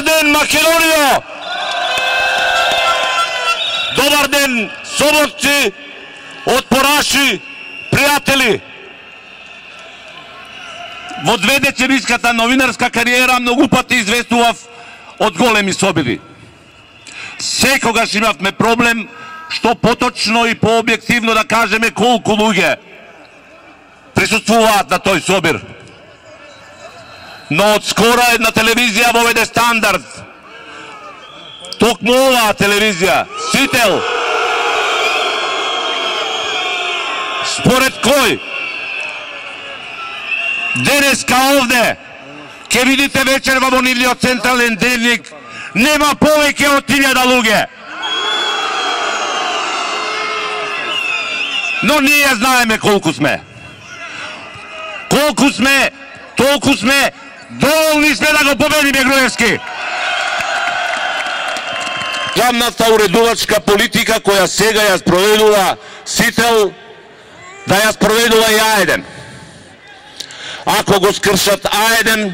Dobar den, Makedonijo! Dobar den, soborci, отпораши, приятели! Во две дечевиската новинарска кариера многу пати известував од големи собири. Секогаш имавме проблем што поточно и пообјективно да кажеме колку луѓе присуствуваат на тој собир. Но од скоро една телевизија воведе стандард. Токму оваа телевизија, Сител, според кој денеска овде ќе видите вечерва во нивниот централен дневник нема повеќе од 1000 луѓе. Но ние знаеме колку сме. Колку сме, толку сме, доволни сме да го победиме Груевски. Главната уредувачка политика која сега ја спроведува Сител, да ја спроведува и А1. Ако го скршат А1,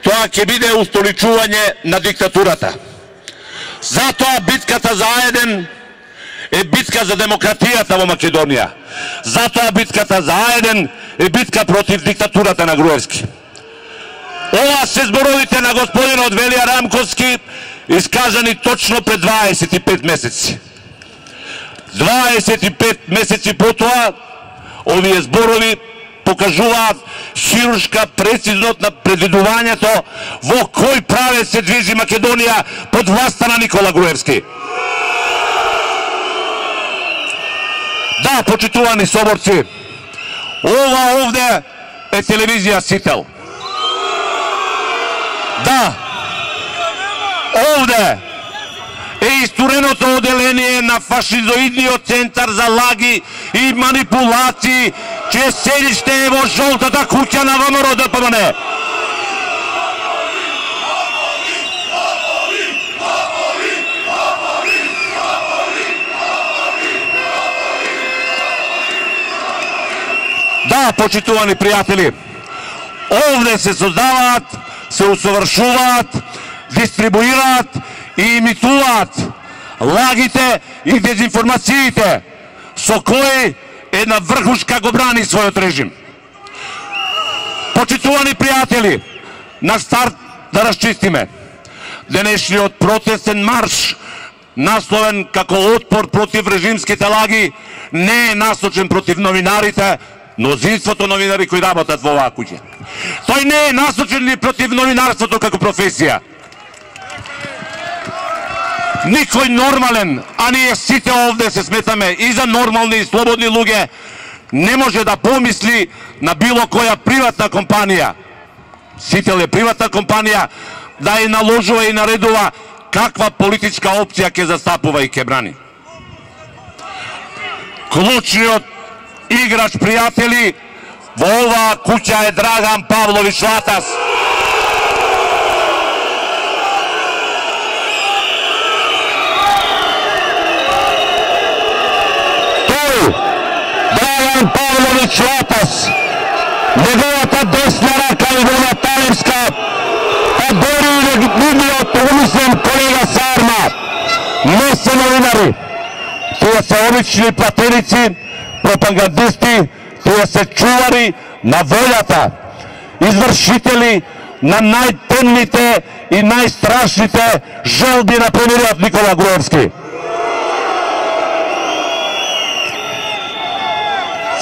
тоа ќе биде устоличување на диктатурата. Затоа битката за А1 е битка за демократијата во Македонија. Затоа битката за А1 е битка против диктатурата на Груевски. Ова се зборовите на господинот Велија Рамковски, искажани точно пред 25 месеци. 25 месеци потоа, овие зборови покажуваат хируршка прецизност на предвидувањето во кој правец се движи Македонија под власта на Никола Груевски. Да, почитувани соборци, ова овде е телевизија Сител. Да, овде е истуреното оделение на фашизоидниот центар за лаги и манипулации, чие седиште е во жолтата куќа на ВМРО ДПМН. Да, почитувани пријатели, овде се создаваат, се усовршуваат, дистрибуираат и имитуваат лагите и дезинформациите со кои една врхушка го брани својот режим. Почитувани пријатели, на старт да расчистиме. Денешниот протестен марш, насловен како отпор против режимските лаги, не е насочен против новинарите, мнозинството новинари кои работат во оваа куќа. Тој не е насочен ни против новинарството како професија. Никој нормален, а ние сите овде се сметаме и за нормални и слободни луѓе, не може да помисли на било која приватна компанија, Сител е приватна компанија, да ја наложува и наредува каква политичка опција ќе застапува и ќе брани. Клучниот играч, пријатели, во оваа куќа е Драган Павлович Латас. Драган Павлович Латас, неговата десна рака и Вона Талевска, а дори и нивниот умислен колега Сарма, не се новинари. Тие се обични платеници, пропагандисти, тие се чувари на волјата, извршители на најтемните и најстрашните желби на премиерот Никола Груевски.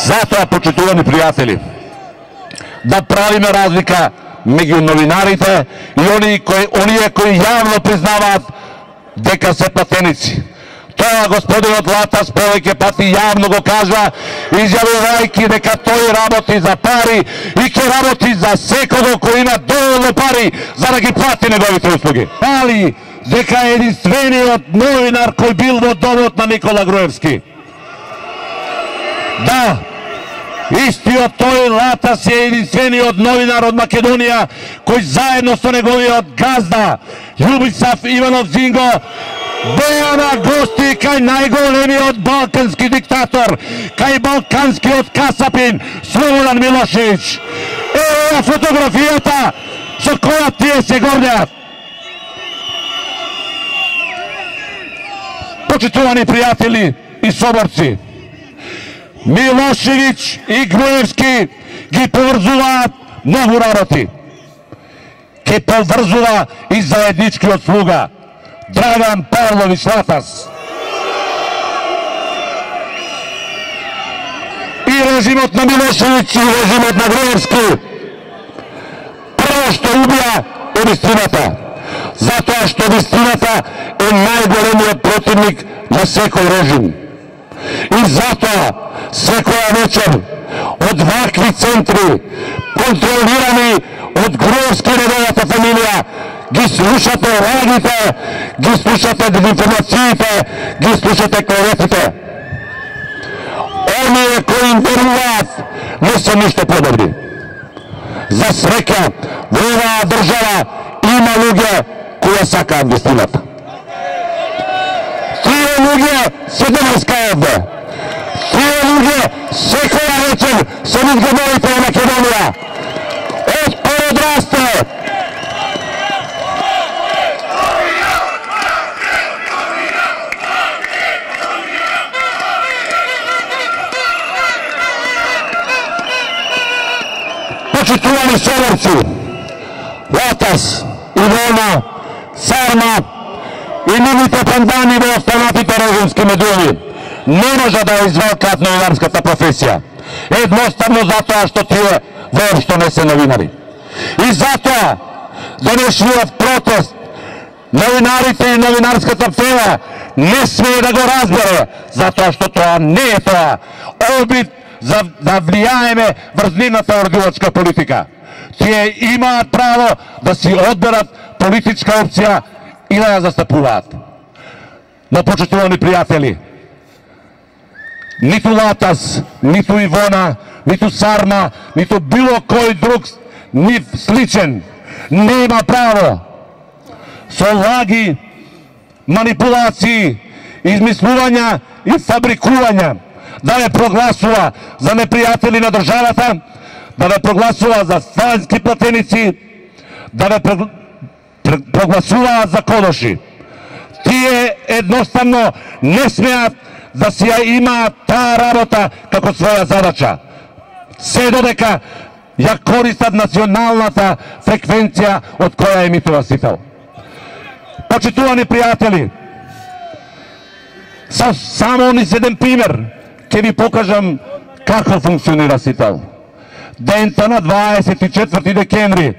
Затоа, почитувани пријатели, да правиме разлика меѓу новинарите и оние кои јавно признаваат дека се платеници. Тоа господинот Латас повеќе пати јавно го кажа, изјавувајќи дека тој работи за пари и ќе работи за секого кој има доволно пари за да ги плати неговите услуги. Али дека е единствениот новинар кој бил во домот на Никола Груевски. Да, истиот тој Латас е единствениот новинар од Македонија кој заедно со неговиот газда Љубисав Иванов Зинго беа на гости кај најголемиот балкански диктатор, кај балканскиот касапин Слободан Милошевиќ. Ева фотографијата со која тие се гордеат. Почитувани пријатели и соборци, Милошевиќ и Груевски ги поврзуваат многу работи. Ке поврзува и заедничкиот слуга Драган Павлович Латас. И режимот на Милошевиќ и режимот на Груевски прво што убија е вистината, затоа што вистината е најголемиот противник на секој режим. И затоа секоја вечер од вакви центри, контролирани од Груевски неговата фамилија, ги слушате лагите, ги слушате информациите, ги слушате клеветите. Оние кои им веруваат не се ништо подобри. За среќа, во оваа држава има луѓе кои сакаат вистината. Тие луѓе се денеска овде. Тие луѓе секоја вечер се изгубилите во Македонија. Од подрасте. Почитувани соборци, Латас, Ивона, Сарма и нивните пандани во останатите режимски медиуми не може да извалкаат новинарската професија. Едноставно затоа што тие воопшто не се новинари. И затоа денешниот протест новинарите и новинарската фела не смее да го разбере, затоа што тоа не е тоа обид за да влијаеме врз нивната ордилачка политика. Тие имаат право да си одберат политичка опција и да ја застапуваат. Но, почитувани пријатели, ниту Латас, ниту Ивона, ниту Сарма, ниту било кој друг нив сличен нема право со лаги, манипулации, измислувања и фабрикувања да ве прогласува за непријатели на државата, да ве прогласува за сталински платеници, да ве прогласуваат за кодоши. Тие едноставно не смеат да си ја имаат таа работа како своја задача. Се додека ја користат националната фреквенција од која емитува Сител. Почитувани пријатели, со само ни еден пример ќе ви покажам како функционира Сител. Дента на 24 декември,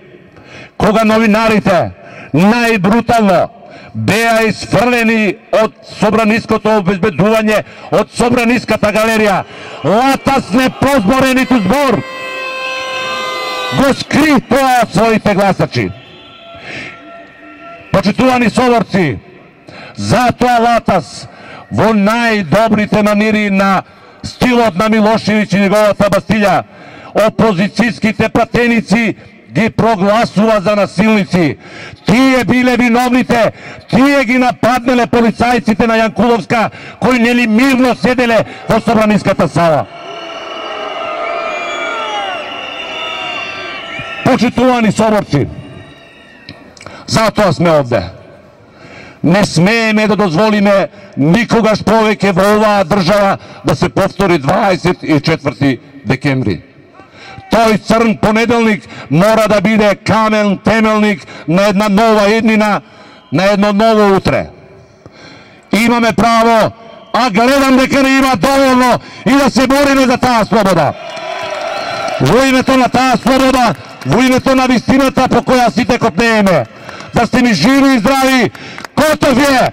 кога новинарите најбрутално беа изфрлени од собраниското обезбедување, од собраниската галерија, Латас не прозборе ниту збор. Го скри тоа од своите гласачи. Почитувани соборци, затоа Латас во најдобрите манири на стилот на Милошевиќ и неговата Бастилја, опозицијските пратеници ги прогласува за насилници. Тие биле виновните, тие ги нападнеле полицајците на Јанкуловска, кои нели мирно седеле во собраниската сала. Почитувани соборци, затоа сме овде. Не смееме да дозволиме никогаш повеќе во оваа држава да се повтори 24 декември. Тој црн понеделник мора да биде камен темелник на една нова еднина, на едно ново утре. Имаме право, а гледам дека не има доволно и да се бориме за таа слобода. Во името на таа слобода, во името на вистината по која сите копнееме. Да сте ми живи и здрави, Котов е!